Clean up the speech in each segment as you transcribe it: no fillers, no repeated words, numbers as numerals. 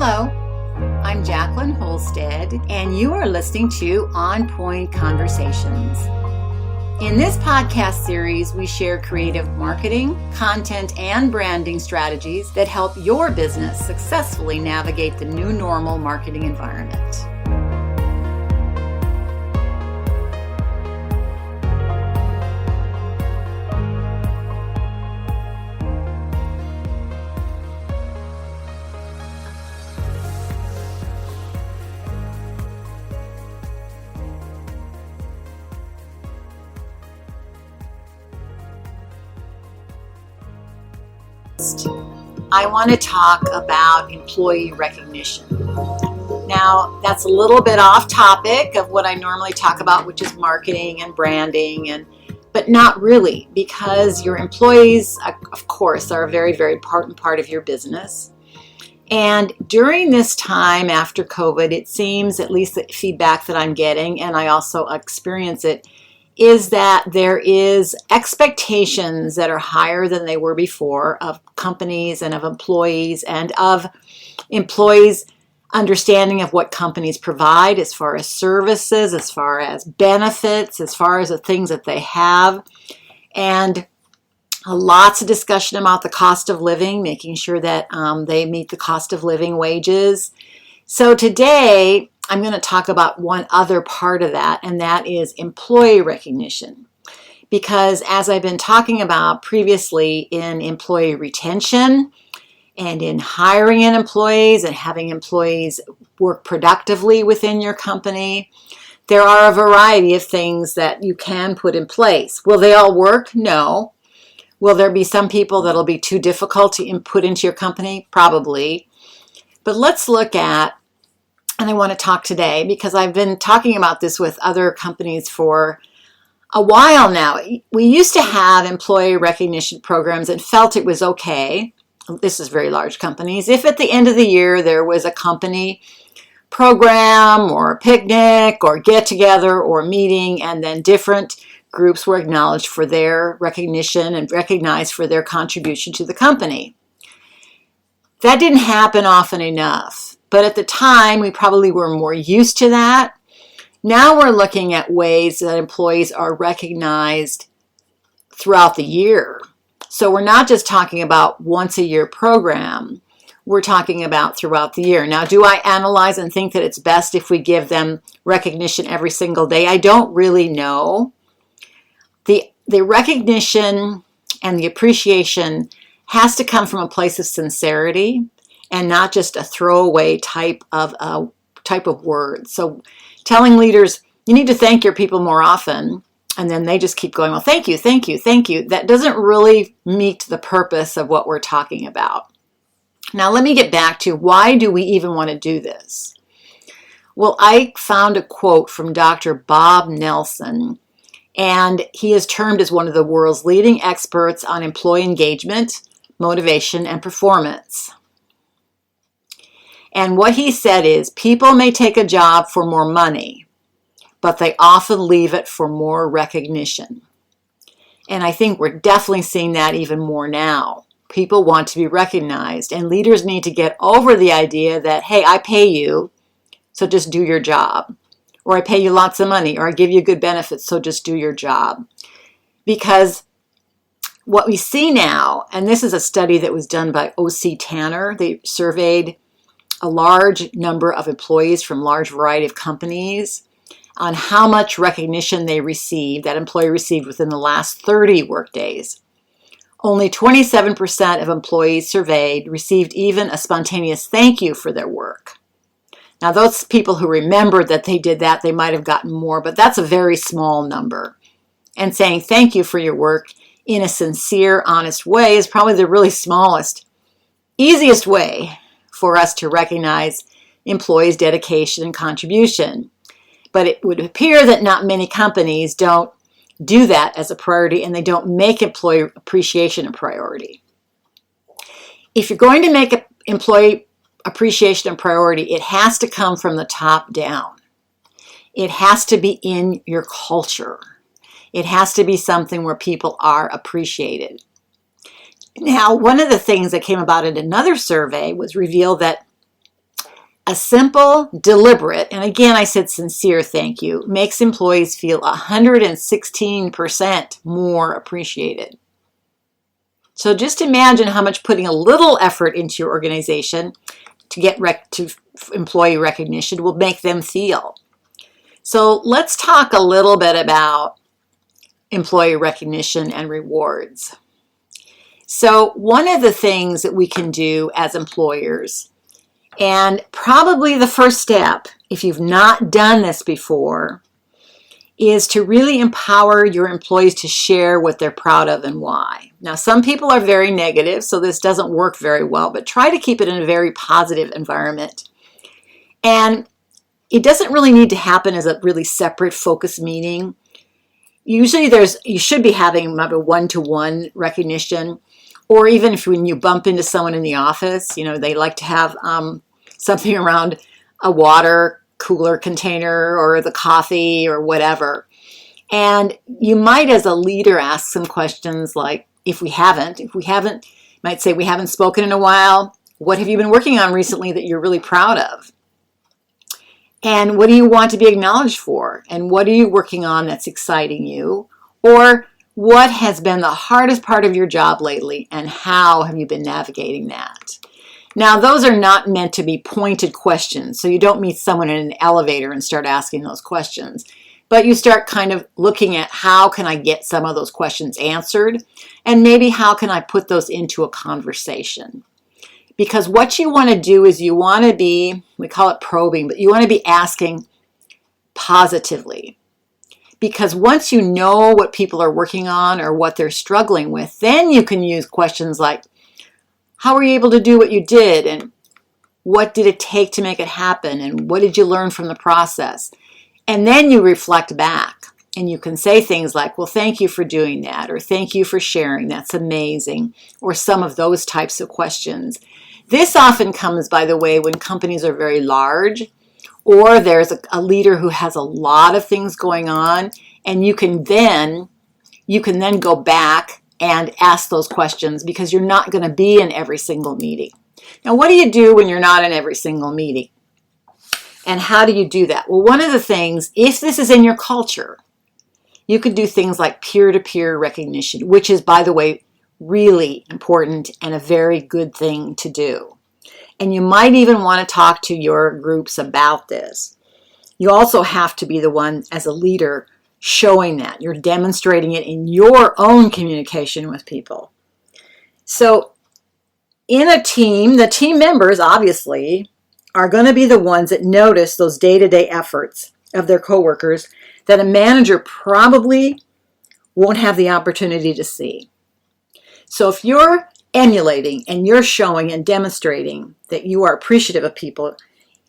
Hello, I'm Jacqueline Holstead, and you are listening to On Point Conversations. In this podcast series, we share creative marketing, content, and branding strategies that help your business successfully navigate the new normal marketing environment. I want to talk about employee recognition. Now, that's a little bit off topic of what I normally talk about, which is marketing and branding, but not really, because your employees, of course, are a very, very important part of your business. And during this time after COVID, it seems, at least the feedback that I'm getting, and I also experience it, is that there is expectations that are higher than they were before of companies and of employees understanding of what companies provide as far as services, as far as benefits, as far as the things that they have. And lots of discussion about the cost of living, making sure that they meet the cost of living wages. So today, I'm going to talk about one other part of that, and that is employee recognition. Because as I've been talking about previously in employee retention and in hiring in employees and having employees work productively within your company, there are a variety of things that you can put in place. Will they all work? No. Will there be some people that'll be too difficult to put into your company? Probably. But let's look at, and I want to talk today because I've been talking about this with other companies for a while now. We used to have employee recognition programs and felt it was okay. This is very large companies. If at the end of the year there was a company program or a picnic or get together or meeting, and then different groups were acknowledged for their recognition and recognized for their contribution to the company. That didn't happen often enough. But at the time, we probably were more used to that. Now we're looking at ways that employees are recognized throughout the year. So we're not just talking about once a year program. We're talking about throughout the year. Now, do I analyze and think that it's best if we give them recognition every single day? I don't really know. The recognition and the appreciation has to come from a place of sincerity and not just a throwaway type of words. So telling leaders, you need to thank your people more often, and then they just keep going, well, thank you, thank you, thank you. That doesn't really meet the purpose of what we're talking about. Now, let me get back to why do we even want to do this? Well, I found a quote from Dr. Bob Nelson, and he is termed as one of the world's leading experts on employee engagement, motivation, and performance. And what he said is, people may take a job for more money, but they often leave it for more recognition. And I think we're definitely seeing that even more now. People want to be recognized, and leaders need to get over the idea that, hey, I pay you, so just do your job. Or I pay you lots of money, or I give you good benefits, so just do your job. Because what we see now, and this is a study that was done by O.C. Tanner, they surveyed a large number of employees from a large variety of companies on how much recognition they received, that employee received within the last 30 workdays. Only 27% of employees surveyed received even a spontaneous thank you for their work. Now, those people who remembered that they did that, they might have gotten more, but that's a very small number. And saying thank you for your work in a sincere, honest way is probably the really smallest, easiest way for us to recognize employees' dedication and contribution. But it would appear that not many companies don't do that as a priority, and they don't make employee appreciation a priority. If you're going to make employee appreciation a priority, it has to come from the top down. It has to be in your culture. It has to be something where people are appreciated. Now, one of the things that came about in another survey was revealed that A simple, deliberate, and again I said sincere thank you, makes employees feel 116% more appreciated. So just imagine how much putting a little effort into your organization to get employee recognition will make them feel. So let's talk a little bit about employee recognition and rewards. So one of the things that we can do as employers, and probably the first step, if you've not done this before, is to really empower your employees to share what they're proud of and why. Now, some people are very negative, so this doesn't work very well, but try to keep it in a very positive environment. And it doesn't really need to happen as a really separate focused meeting. Usually you should be having maybe one-to-one recognition, or even if when you bump into someone in the office, they like to have something around a water cooler container or the coffee or whatever. And you might, as a leader, ask some questions like, if we haven't, might say, we haven't spoken in a while. What have you been working on recently that you're really proud of? And what do you want to be acknowledged for? And what are you working on that's exciting you? Or what has been the hardest part of your job lately, and how have you been navigating that? Now, those are not meant to be pointed questions, so you don't meet someone in an elevator and start asking those questions. But you start kind of looking at, how can I get some of those questions answered? And maybe how can I put those into a conversation? Because what you want to do is you want to be, we call it probing, but you want to be asking positively. Because once you know what people are working on or what they're struggling with, then you can use questions like, how were you able to do what you did? And what did it take to make it happen? And what did you learn from the process? And then you reflect back and you can say things like, well, thank you for doing that, or thank you for sharing. That's amazing. Or some of those types of questions. This often comes, by the way, when companies are very large, or there's a leader who has a lot of things going on, and you can then go back and ask those questions, because you're not going to be in every single meeting. Now, what do you do when you're not in every single meeting? And how do you do that? Well, one of the things, if this is in your culture, you could do things like peer-to-peer recognition, which is, by the way, really important and a very good thing to do. And you might even want to talk to your groups about this. You also have to be the one, as a leader, showing that. You're demonstrating it in your own communication with people. So in a team, the team members obviously are going to be the ones that notice those day-to-day efforts of their coworkers that a manager probably won't have the opportunity to see. So if you're emulating and you're showing and demonstrating that you are appreciative of people,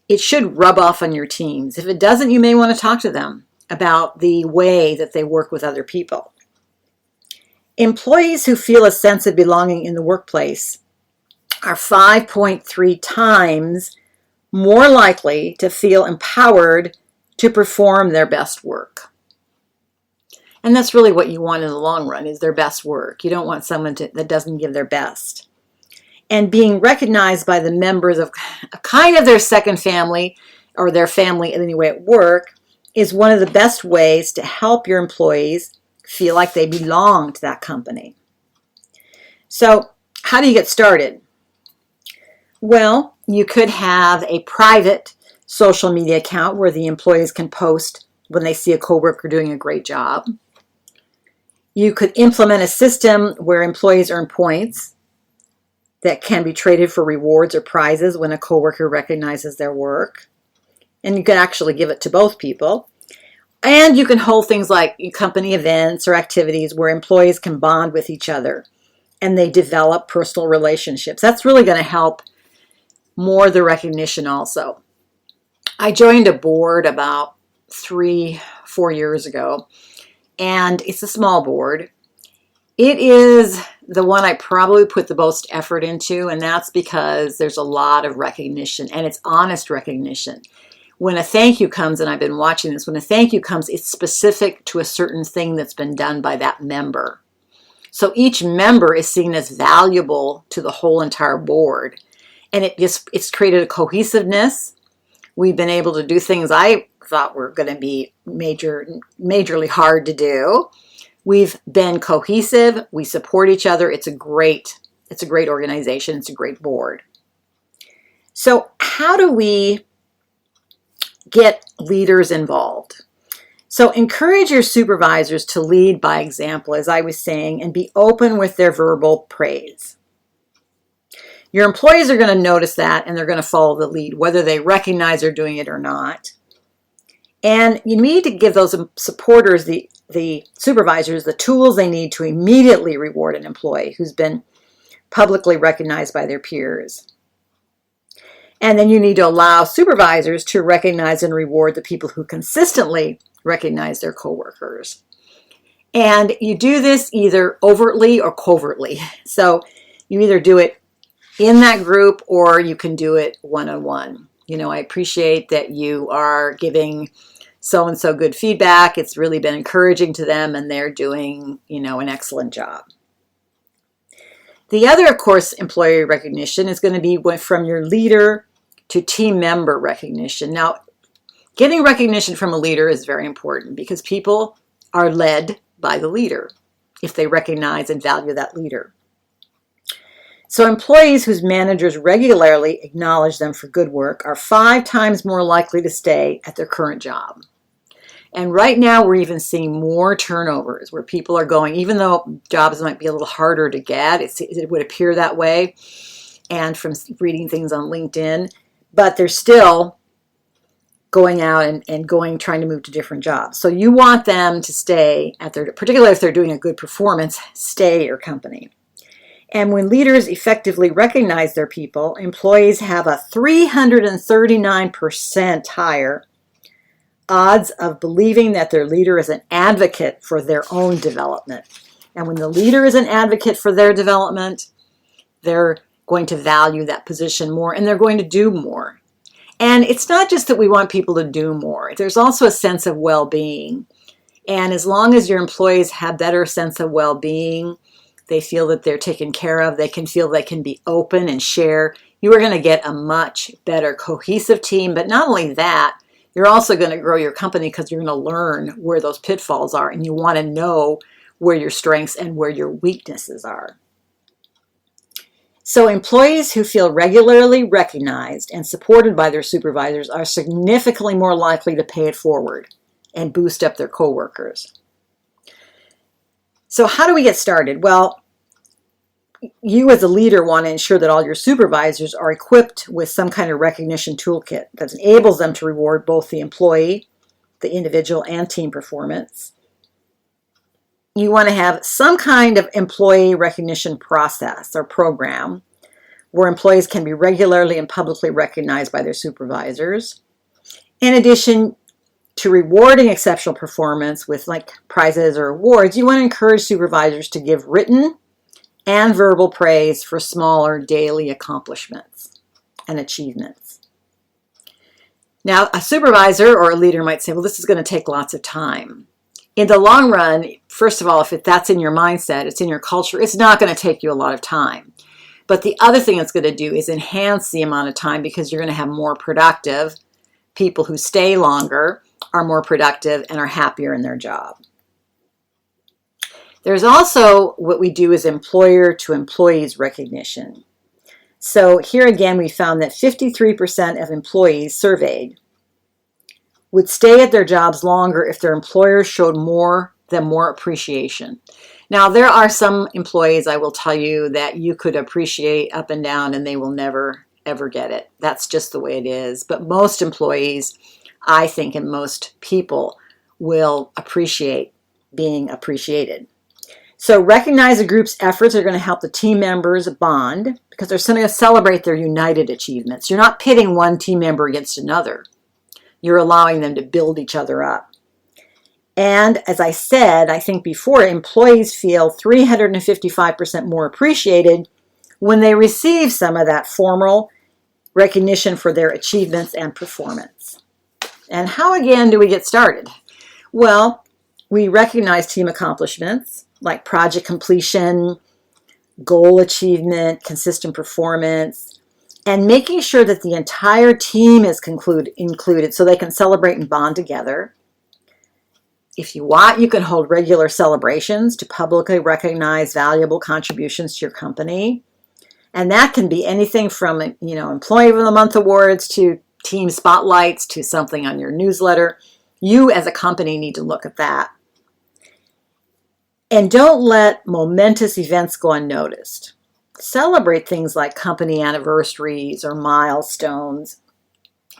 it should rub off on your teams. If it doesn't, you may want to talk to them about the way that they work with other people. Employees who feel a sense of belonging in the workplace are 5.3 times more likely to feel empowered to perform their best work. And that's really what you want in the long run, is their best work. You don't want someone that doesn't give their best. And being recognized by the members of kind of their second family, or their family anyway at work, is one of the best ways to help your employees feel like they belong to that company. So how do you get started? Well, you could have a private social media account where the employees can post when they see a coworker doing a great job. You could implement a system where employees earn points that can be traded for rewards or prizes when a coworker recognizes their work. And you can actually give it to both people. And you can hold things like company events or activities where employees can bond with each other and they develop personal relationships. That's really going to help more the recognition also. I joined a board about 3-4 years ago, and it's a small board. It is the one I probably put the most effort into, and that's because there's a lot of recognition, and it's honest recognition. When a thank you comes, and I've been watching this, when a thank you comes, it's specific to a certain thing that's been done by that member. So each member is seen as valuable to the whole entire board. And it's created a cohesiveness We've been able to do things I thought were going to be majorly hard to do. We've been cohesive. We support each other. It's a great organization. It's a great board. So how do we get leaders involved? So encourage your supervisors to lead by example, as I was saying, and be open with their verbal praise. Your employees are going to notice that, and they're going to follow the lead, whether they recognize they're doing it or not. And you need to give those supporters, the supervisors, the tools they need to immediately reward an employee who's been publicly recognized by their peers. And then you need to allow supervisors to recognize and reward the people who consistently recognize their coworkers. And you do this either overtly or covertly. So you either do it in that group or you can do it one-on-one. You know, I appreciate that you are giving so-and-so good feedback. It's really been encouraging to them and they're doing, you know, an excellent job. The other, of course, employee recognition is going to be from your leader to team member recognition. Now, getting recognition from a leader is very important because people are led by the leader if they recognize and value that leader. So employees whose managers regularly acknowledge them for good work are 5 times more likely to stay at their current job. And right now we're even seeing more turnovers where people are going, even though jobs might be a little harder to get, it would appear that way, and from reading things on LinkedIn, but they're still going out and trying to move to different jobs. So you want them to stay at particularly if they're doing a good performance, stay at your company. And when leaders effectively recognize their people, employees have a 339% higher odds of believing that their leader is an advocate for their own development. And when the leader is an advocate for their development, they're going to value that position more and they're going to do more. And it's not just that we want people to do more. There's also a sense of well-being. And as long as your employees have better sense of well-being, they feel that they're taken care of, they can feel they can be open and share, you are going to get a much better cohesive team. But not only that, you're also going to grow your company because you're going to learn where those pitfalls are and you want to know where your strengths and where your weaknesses are. So employees who feel regularly recognized and supported by their supervisors are significantly more likely to pay it forward and boost up their coworkers. So how do we get started? Well, you as a leader want to ensure that all your supervisors are equipped with some kind of recognition toolkit that enables them to reward both the employee, the individual, and team performance. You want to have some kind of employee recognition process or program where employees can be regularly and publicly recognized by their supervisors. In addition to rewarding exceptional performance with like prizes or awards, you want to encourage supervisors to give written and verbal praise for smaller daily accomplishments and achievements. Now, a supervisor or a leader might say, well, this is going to take lots of time. In the long run, first of all, if that's in your mindset, it's in your culture, it's not going to take you a lot of time. But the other thing it's going to do is enhance the amount of time because you're going to have more productive people who stay longer, are more productive, and are happier in their job. There's also what we do is employer to employees recognition. So here again, we found that 53% of employees surveyed would stay at their jobs longer if their employers showed more appreciation. Now, there are some employees, I will tell you, that you could appreciate up and down and they will never, ever get it. That's just the way it is. But most employees, I think, and most people will appreciate being appreciated. So recognize a group's efforts are going to help the team members bond because they're going to celebrate their united achievements. You're not pitting one team member against another. You're allowing them to build each other up. And as I said, I think before, employees feel 355% more appreciated when they receive some of that formal recognition for their achievements and performance. And how, again, do we get started? Well, we recognize team accomplishments like project completion, goal achievement, consistent performance. And making sure that the entire team is included so they can celebrate and bond together. If you want, you can hold regular celebrations to publicly recognize valuable contributions to your company. And that can be anything from, Employee of the Month awards to team spotlights to something on your newsletter. You as a company need to look at that. And don't let momentous events go unnoticed. Celebrate things like company anniversaries or milestones,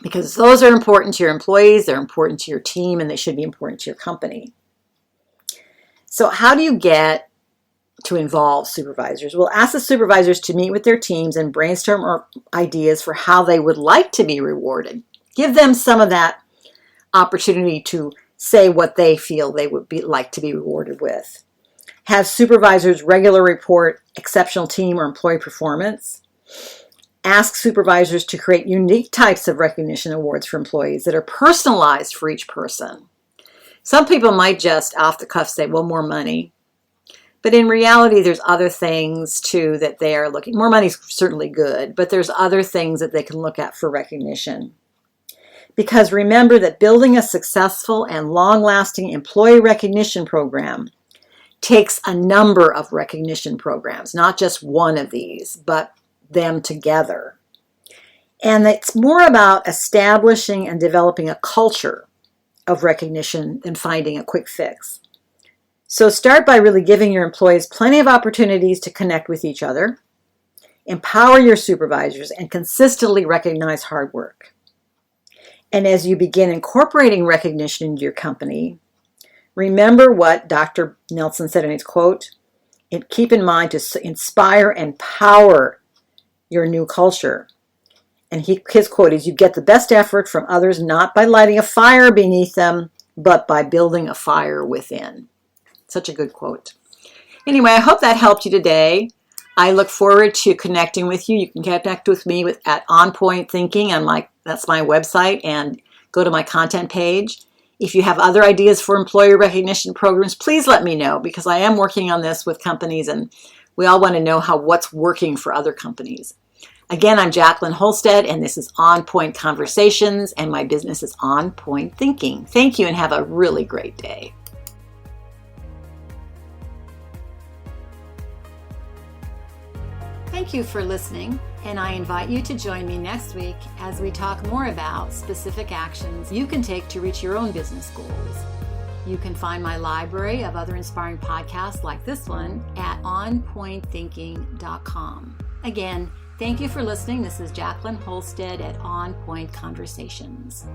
because those are important to your employees, they're important to your team, and they should be important to your company. So how do you get to involve supervisors? Well, ask the supervisors to meet with their teams and brainstorm ideas for how they would like to be rewarded. Give them some of that opportunity to say what they feel they would like to be rewarded with. Have supervisors regularly report exceptional team or employee performance. Ask supervisors to create unique types of recognition awards for employees that are personalized for each person. Some people might just off the cuff say, well, more money. But in reality, there's other things too that they are looking. More money is certainly good, but there's other things that they can look at for recognition. Because remember that building a successful and long-lasting employee recognition program takes a number of recognition programs, not just one of these, but them together. And it's more about establishing and developing a culture of recognition than finding a quick fix. So start by really giving your employees plenty of opportunities to connect with each other, empower your supervisors, and consistently recognize hard work. And as you begin incorporating recognition into your company, remember what Dr. Nelson said in his quote, and keep in mind to inspire and power your new culture. And his quote is, you get the best effort from others not by lighting a fire beneath them, but by building a fire within. Such a good quote. Anyway, I hope that helped you today. I look forward to connecting with you. You can connect with me at On Point Thinking. That's my website, and go to my content page. If you have other ideas for employee recognition programs, please let me know, because I am working on this with companies, and we all want to know what's working for other companies. Again, I'm Jacqueline Holstead, and this is On Point Conversations, and my business is On Point Thinking. Thank you, and have a really great day. Thank you for listening, and I invite you to join me next week as we talk more about specific actions you can take to reach your own business goals. You can find my library of other inspiring podcasts like this one at onpointthinking.com. Again, thank you for listening. This is Jacqueline Holstead at On Point Conversations.